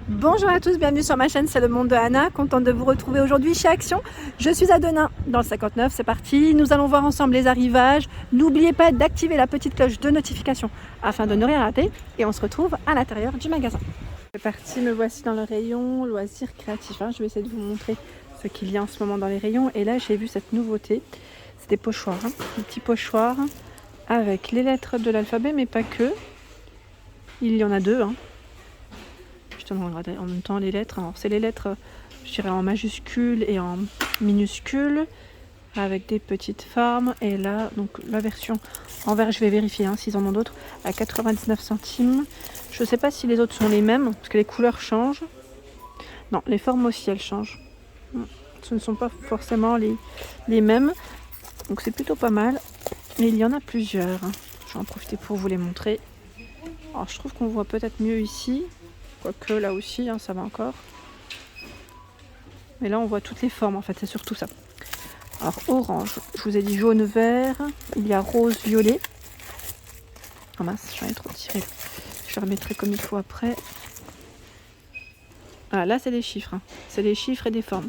Bonjour à tous, bienvenue sur ma chaîne, c'est le monde de Anna, contente de vous retrouver aujourd'hui chez Action. Je suis à Denain dans le 59, c'est parti, nous allons voir ensemble les arrivages. N'oubliez pas d'activer la petite cloche de notification afin de ne rien rater et on se retrouve à l'intérieur du magasin. C'est parti, me voici dans le rayon loisirs créatifs. Je vais essayer de vous montrer ce qu'il y a en ce moment dans les rayons et là j'ai vu cette nouveauté, c'est des pochoirs, des petits pochoirs avec les lettres de l'alphabet mais pas que, il y en a deux. Justement, regardez en même temps les lettres. Alors, c'est les lettres, je dirais en majuscules et en minuscules, avec des petites formes. Et là, donc la version en vert, je vais vérifier s'ils en ont d'autres, à 99 centimes. Je ne sais pas si les autres sont les mêmes, parce que les couleurs changent. Non, les formes aussi, elles changent. Ce ne sont pas forcément les mêmes. Donc c'est plutôt pas mal. Mais il y en a plusieurs. Je vais en profiter pour vous les montrer. Alors, je trouve qu'on voit peut-être mieux ici. Quoique là aussi, ça va encore. Mais là, on voit toutes les formes, en fait, c'est surtout ça. Alors, orange, je vous ai dit jaune, vert. Il y a rose, violet. Ah mince, j'en ai trop tiré. Je remettrai comme il faut après. Ah, là, c'est des chiffres. C'est des chiffres et des formes.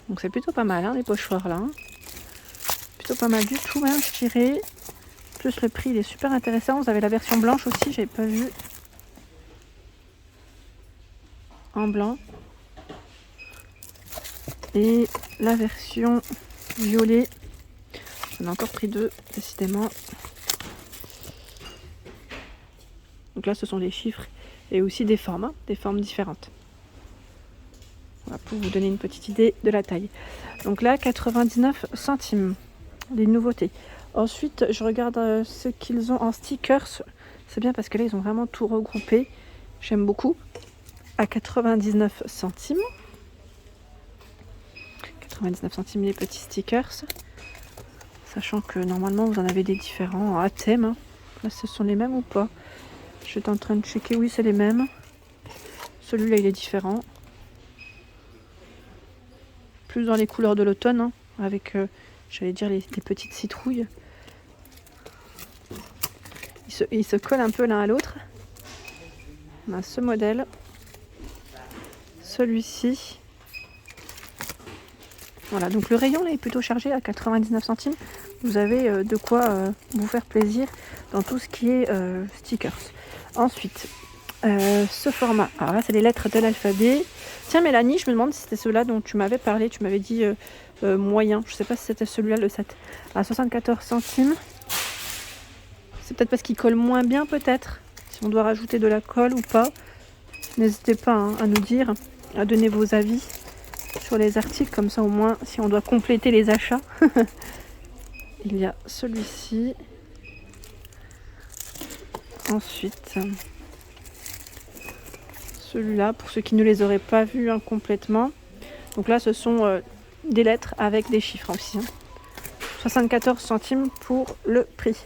Donc, c'est plutôt pas mal, les pochoirs, là. Plutôt pas mal du tout, même, je dirais. Plus le prix, il est super intéressant. Vous avez la version blanche aussi, j'avais pas vu. En blanc et la version violet, j'en ai encore pris deux décidément. Donc là ce sont des chiffres et aussi des formes différentes. Voilà, pour vous donner une petite idée de la taille. Donc là 99 centimes, les nouveautés. Ensuite je regarde ce qu'ils ont en stickers, c'est bien parce que là ils ont vraiment tout regroupé, j'aime beaucoup. À 99 centimes. 99 centimes les petits stickers. Sachant que normalement vous en avez des différents à thème. Là ce sont les mêmes ou pas? J'étais en train de checker, oui c'est les mêmes. Celui-là il est différent. Plus dans les couleurs de l'automne. Avec, j'allais dire, les petites citrouilles. Ils se collent un peu l'un à l'autre. On a ce modèle. Celui-ci. Voilà, donc le rayon là est plutôt chargé à 99 centimes. Vous avez de quoi vous faire plaisir dans tout ce qui est stickers. Ensuite, ce format. Alors là, c'est les lettres de l'alphabet. Tiens, Mélanie, je me demande si c'était ceux-là dont tu m'avais parlé. Tu m'avais dit moyen. Je ne sais pas si c'était celui-là, le 7. À 74 centimes. C'est peut-être parce qu'il colle moins bien, peut-être. Si on doit rajouter de la colle ou pas. N'hésitez pas à nous dire, à donner vos avis sur les articles, comme ça au moins si on doit compléter les achats. Il y a celui-ci. Ensuite celui-là pour ceux qui ne les auraient pas vus complètement. Donc là ce sont des lettres avec des chiffres aussi. 74 centimes pour le prix.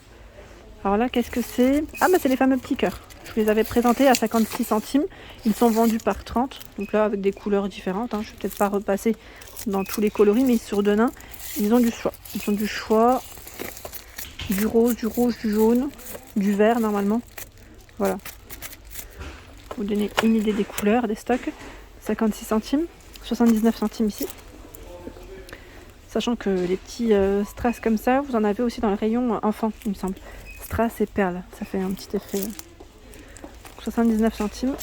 Alors là qu'est-ce que c'est? Ah bah c'est les fameux petits cœurs. Je les avais présentés à 56 centimes. Ils sont vendus par 30. Donc là, avec des couleurs différentes. Je ne vais peut-être pas repasser dans tous les coloris, mais sur Denain, ils ont du choix. Ils ont du choix, du rose, du rouge, du jaune, du vert normalement. Voilà. Pour vous donner une idée des couleurs, des stocks. 56 centimes, 79 centimes ici. Sachant que les petits strass comme ça, vous en avez aussi dans le rayon enfant, il me semble. Strass et perles, ça fait un petit effet. 79 centimes,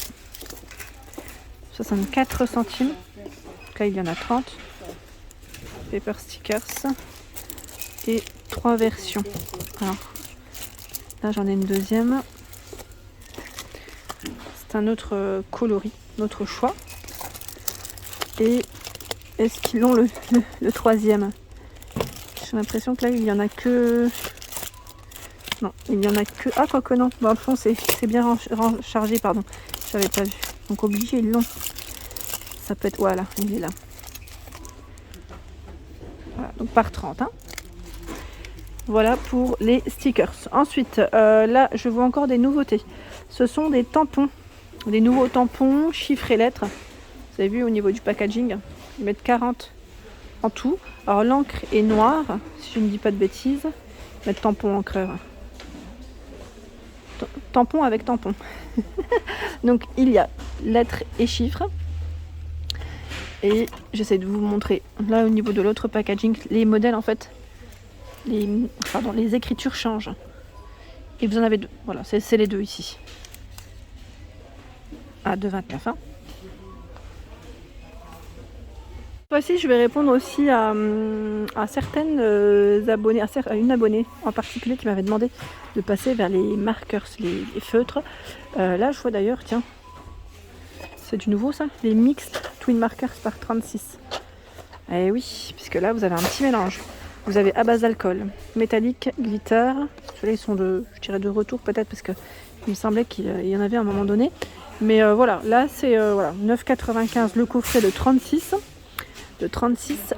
64 centimes, donc là il y en a 30, paper stickers et 3 versions. Alors là j'en ai une deuxième, c'est un autre coloris, notre choix. Et est-ce qu'ils ont le troisième? J'ai l'impression que là il y en a que... Non, il n'y en a que... Ah, quoique non. Dans le fond, c'est bien chargé, pardon. Je n'avais pas vu. Donc, obligé, ils l'ont. Ça peut être... Voilà, il est là. Voilà, donc par 30. Voilà pour les stickers. Ensuite, là, je vois encore des nouveautés. Ce sont des tampons. Des nouveaux tampons, chiffres et lettres. Vous avez vu au niveau du packaging. Ils mettent 40 en tout. Alors, l'encre est noire, si je ne dis pas de bêtises. Ils mettent tampon encreur. Tampon avec tampon. Donc il y a lettres et chiffres. Et j'essaie de vous montrer là au niveau de l'autre packaging, les modèles en fait, les écritures changent. Et vous en avez deux, voilà, c'est les deux ici. À 2,29 hein. Voici, je vais répondre aussi à certaines abonnées, à une abonnée en particulier qui m'avait demandé de passer vers les markers, les feutres. Là, je vois d'ailleurs, tiens, c'est du nouveau ça, les mixed twin markers par 36. Eh oui, puisque là, vous avez un petit mélange. Vous avez à base d'alcool, métallique, glitter. Ceux-là, ils sont je dirais de retour peut-être parce que il me semblait qu'il y en avait à un moment donné. Mais voilà, là, c'est voilà, 9,95 le coffret de 36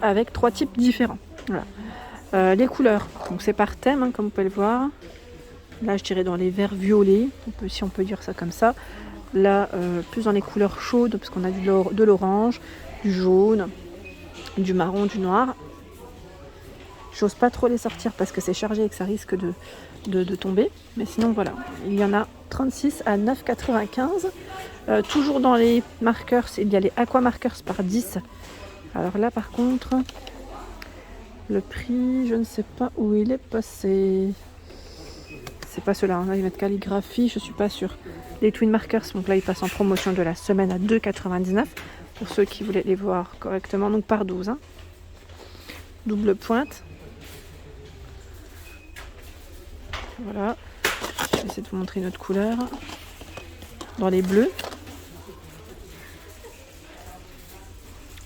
avec 3 types différents. Voilà. Les couleurs, donc c'est par thème, hein, comme vous pouvez le voir. Là, je dirais dans les verts violets, si on peut dire ça comme ça. Là, plus dans les couleurs chaudes, parce qu'on a de l'orange, du jaune, du marron, du noir. J'ose pas trop les sortir parce que c'est chargé et que ça risque de tomber. Mais sinon, voilà, il y en a 36 à 9,95. Toujours dans les markers, il y a les aqua markers par 10. Alors là, par contre, le prix, je ne sais pas où il est passé. C'est pas ceux-là, hein. Là, ils mettent calligraphie, je suis pas sûre. Les twin markers, donc là, ils passent en promotion de la semaine à 2,99 pour ceux qui voulaient les voir correctement, donc par 12. Hein. Double pointe. Voilà. Je vais essayer de vous montrer une autre couleur. Dans les bleus.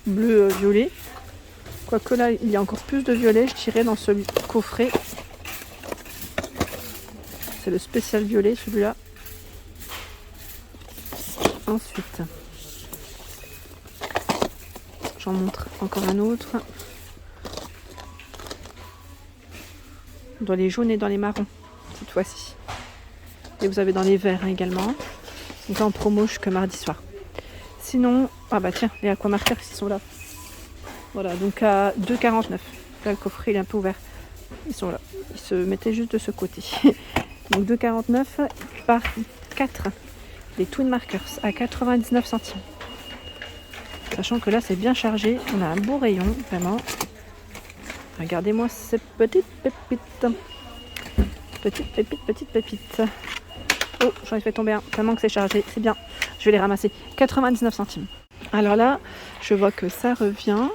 Bleu violet. Quoique là, il y a encore plus de violet, je dirais, dans ce coffret. C'est le spécial violet, celui-là. Ensuite, j'en montre encore un autre. Dans les jaunes et dans les marrons, cette fois-ci. Et vous avez dans les verts hein, également. Donc en promo jusqu'à mardi soir. Sinon, ah bah tiens, les aquamarkers ils sont là. Voilà, donc à 2,49. Là le coffret il est un peu ouvert. Ils sont là. Ils se mettaient juste de ce côté. Donc 2,49 par 4. Les twin markers à 99 centimes. Sachant que là c'est bien chargé. On a un beau rayon, vraiment. Regardez-moi ces petites pépites. Petites pépites. Oh, j'en ai fait tomber un. Tellement que c'est chargé, c'est bien. Je vais les ramasser. 99 centimes. Alors là, je vois que ça revient.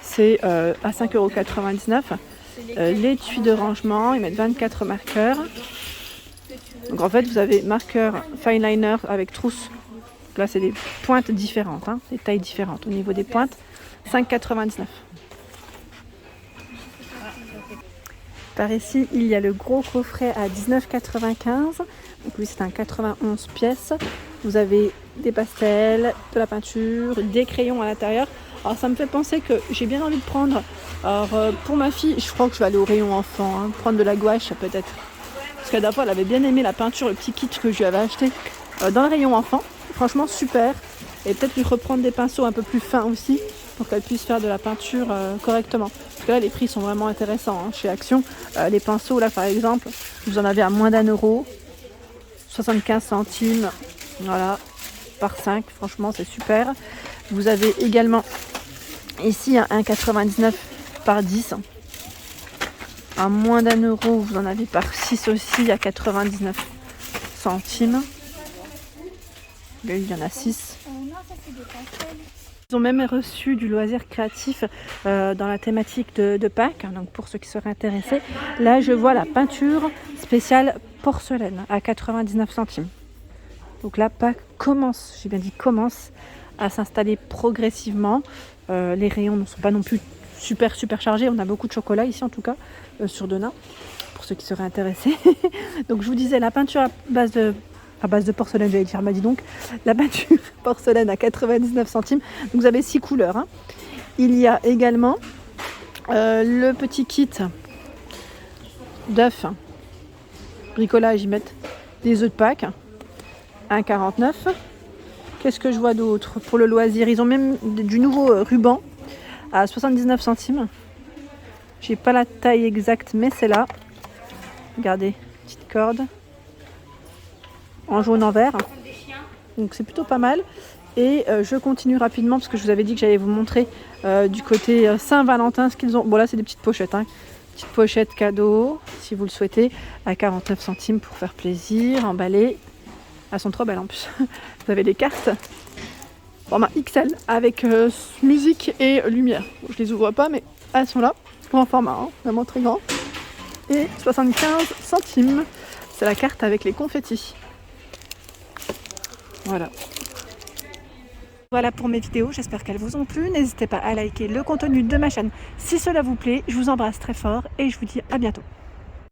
C'est à 5,99 €. L'étui de rangement, ils mettent 24 marqueurs. Donc en fait, vous avez marqueur fine liner avec trousse. Donc là, c'est des pointes différentes, hein, des tailles différentes. Au niveau des pointes, 5,99 €. Par ici, il y a le gros coffret à 19,95 €. Donc lui, c'est un 91 pièces. Vous avez des pastels, de la peinture, des crayons à l'intérieur. Alors ça me fait penser que j'ai bien envie de prendre. Alors pour ma fille, je crois que je vais aller au rayon enfant, hein, prendre de la gouache peut-être. Parce que la dernière fois, elle avait bien aimé la peinture, le petit kit que je lui avais acheté dans le rayon enfant. Franchement, super. Et peut-être lui reprendre des pinceaux un peu plus fins aussi pour qu'elle puisse faire de la peinture correctement. Parce que là, les prix sont vraiment intéressants hein, chez Action. Les pinceaux, là par exemple, vous en avez à moins d'1 €, 75 centimes, voilà, par 5. Franchement, c'est super. Vous avez également ici un 1,99 par 10. À moins d'1 €, vous en avez par 6 aussi à 99 centimes. Là, il y en a 6. Ils ont même reçu du loisir créatif dans la thématique de Pâques. Donc pour ceux qui seraient intéressés, là je vois la peinture spéciale porcelaine à 99 centimes. Donc là Pâques commence, j'ai bien dit commence, à s'installer progressivement. Les rayons ne sont pas non plus super chargés. On a beaucoup de chocolat ici en tout cas sur Denain, pour ceux qui seraient intéressés. Donc je vous disais la peinture à base de porcelaine, j'allais dire, bah dis donc, la peinture porcelaine à 99 centimes. Donc vous avez 6 couleurs. Hein. Il y a également le petit kit d'œufs. Bricolage, ils mettent des œufs de Pâques. 1,49 €. Qu'est-ce que je vois d'autre pour le loisir? Ils ont même du nouveau ruban à 79 centimes. J'ai pas la taille exacte, mais c'est là. Regardez, petite corde. en jaune, en vert. Donc c'est plutôt pas mal. Et je continue rapidement parce que je vous avais dit que j'allais vous montrer du côté Saint-Valentin ce qu'ils ont. Bon là c'est des petites pochettes, hein. Petites pochettes cadeaux si vous le souhaitez à 49 centimes pour faire plaisir, emballées. Elles sont trop belles en plus. Vous avez des cartes. Format XL avec musique et lumière. Bon, je les ouvre pas mais elles sont là. Grand format, hein, vraiment très grand. Et 75 centimes. C'est la carte avec les confettis. Voilà. Voilà pour mes vidéos, j'espère qu'elles vous ont plu. N'hésitez pas à liker le contenu de ma chaîne si cela vous plaît. Je vous embrasse très fort et je vous dis à bientôt.